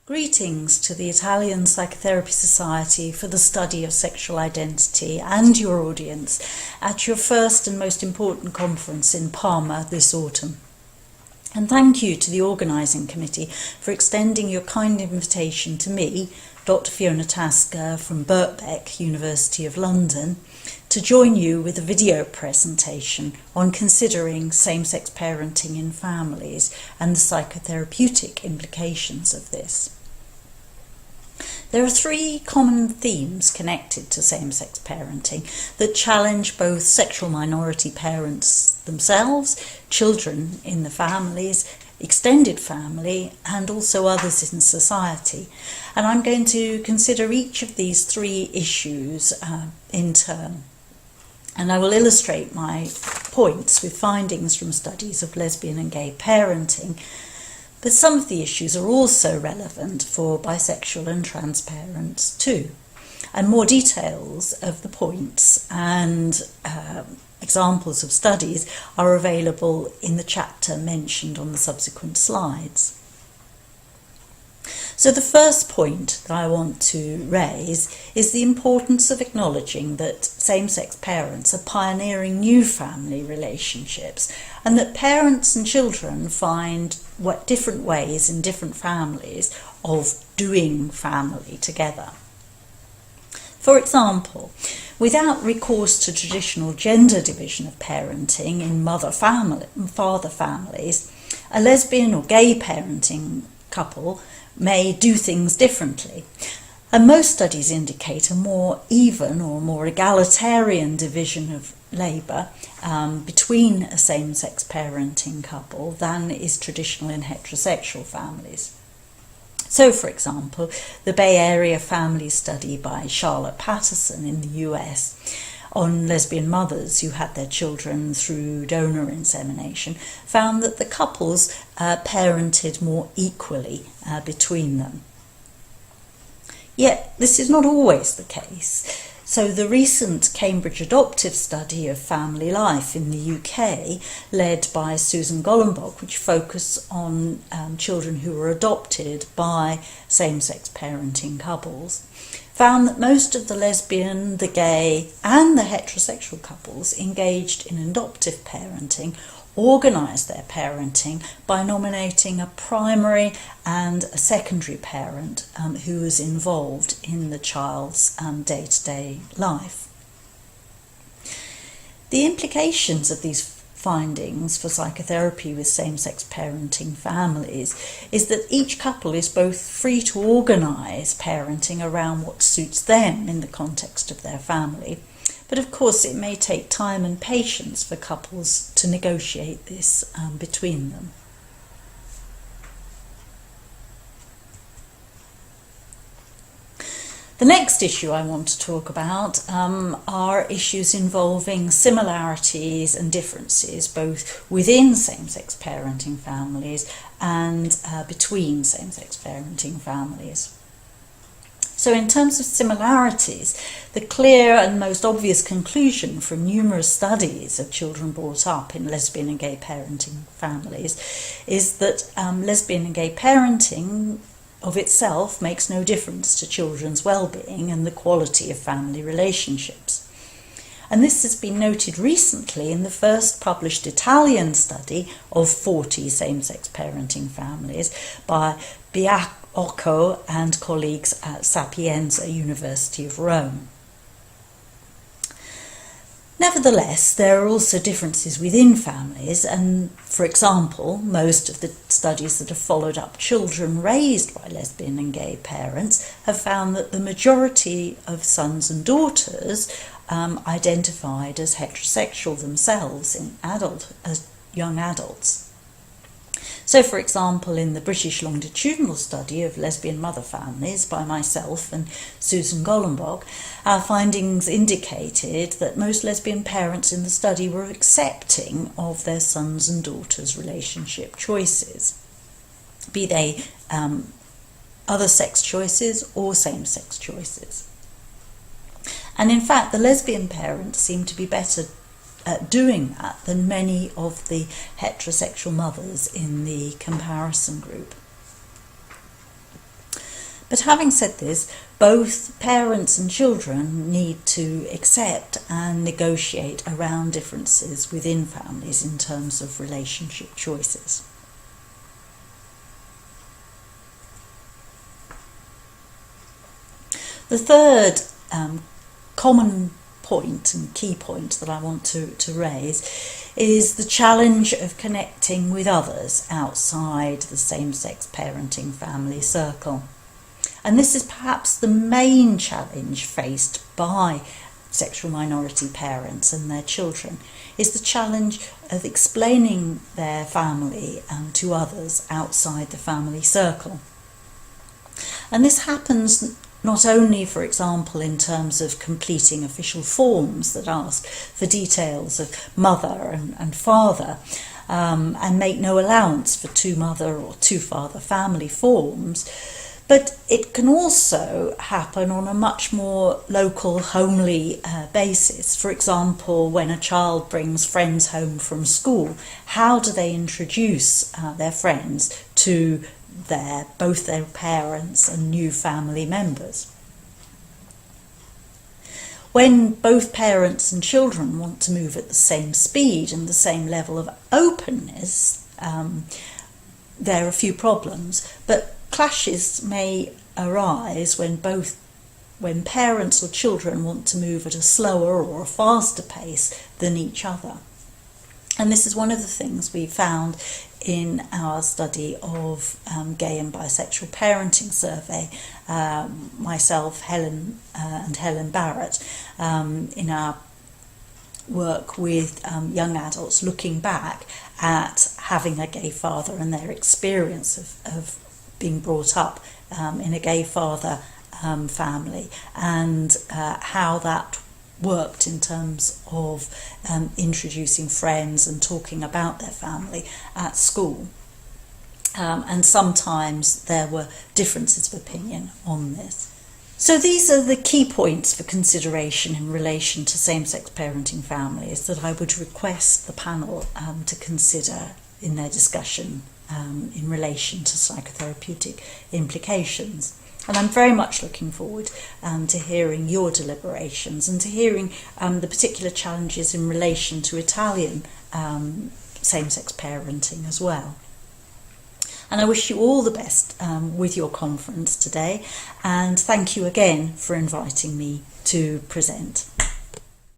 Greetings to the Italian Psychotherapy Society for the Study of Sexual Identity and your audience at your first and most important conference in Parma this autumn. And thank you to the organising committee for extending your kind invitation to me, Dr. Fiona from Birkbeck, University of London, to join you with a video presentation on considering same-sex parenting in families and the psychotherapeutic implications of this. There are three common themes connected to same-sex parenting that challenge both sexual minority parents themselves, children in the families, extended family, and also others in society. And I'm going to consider each of these three issues in turn. And I will illustrate my points with findings from studies of lesbian and gay parenting. But some of the issues are also relevant for bisexual and trans parents too. And more details of the points and examples of studies are available in the chapter mentioned on the subsequent slides. So the first point that I want to raise is the importance of acknowledging that same-sex parents are pioneering new family relationships and that parents and children find different ways in different families of doing family together. For example, without recourse to traditional gender division of parenting in father families, a lesbian or gay parenting couple may do things differently. And most studies indicate a more even or more egalitarian division of labour between a same-sex parenting couple than is traditional in heterosexual families. So, for example, the Bay Area Family Study by Charlotte Patterson in the US on lesbian mothers who had their children through donor insemination found that the couples parented more equally between them. Yet this is not always the case. So the recent Cambridge adoptive study of family life in the UK, led by Susan Gollenbach, which focused on children who were adopted by same-sex parenting couples, found that most of the lesbian, the gay and the heterosexual couples engaged in adoptive parenting organised their parenting by nominating a primary and a secondary parent who was involved in the child's day-to-day life. The implications of these findings for psychotherapy with same-sex parenting families is that each couple is both free to organise parenting around what suits them in the context of their family, but of course it may take time and patience for couples to negotiate this between them. The next issue I want to talk about are issues involving similarities and differences both within same-sex parenting families and between same-sex parenting families. So in terms of similarities, the clear and most obvious conclusion from numerous studies of children brought up in lesbian and gay parenting families is that lesbian and gay parenting of itself makes no difference to children's well-being and the quality of family relationships. And this has been noted recently in the first published Italian study of 40 same-sex parenting families by Biacco and colleagues at Sapienza, University of Rome. Nevertheless, there are also differences within families, and for example, most of the studies that have followed up children raised by lesbian and gay parents have found that the majority of sons and daughters identified as heterosexual themselves as young adults. So, for example, in the British longitudinal study of lesbian mother families by myself and Susan Gollenbach, our findings indicated that most lesbian parents in the study were accepting of their sons' and daughters' relationship choices, be they other sex choices or same-sex choices. And in fact, the lesbian parents seem to be better at doing that than many of the heterosexual mothers in the comparison group. But having said this, both parents and children need to accept and negotiate around differences within families in terms of relationship choices. The third common point and key point that I want to raise is the challenge of connecting with others outside the same-sex parenting family circle. And this is perhaps the main challenge faced by sexual minority parents and their children, is the challenge of explaining their family to others outside the family circle. And this happens not only, for example, in terms of completing official forms that ask for details of mother and father, and make no allowance for two mother or two father family forms, but it can also happen on a much more local, homely basis. For example, when a child brings friends home from school, how do they introduce their friends to both their parents and new family members? When both parents and children want to move at the same speed and the same level of openness, there are a few problems, but clashes may arise when parents or children want to move at a slower or a faster pace than each other. And this is one of the things we found in our study of gay and bisexual parenting survey, myself, Helen and Helen Barrett, in our work with young adults looking back at having a gay father and their experience of being brought up in a gay father family, and how that worked in terms of introducing friends and talking about their family at school. And sometimes there were differences of opinion on this. So these are the key points for consideration in relation to same-sex parenting families that I would request the panel to consider in their discussion in relation to psychotherapeutic implications. And I'm very much looking forward to hearing your deliberations and to hearing the particular challenges in relation to Italian same-sex parenting as well. And I wish you all the best with your conference today, and thank you again for inviting me to present.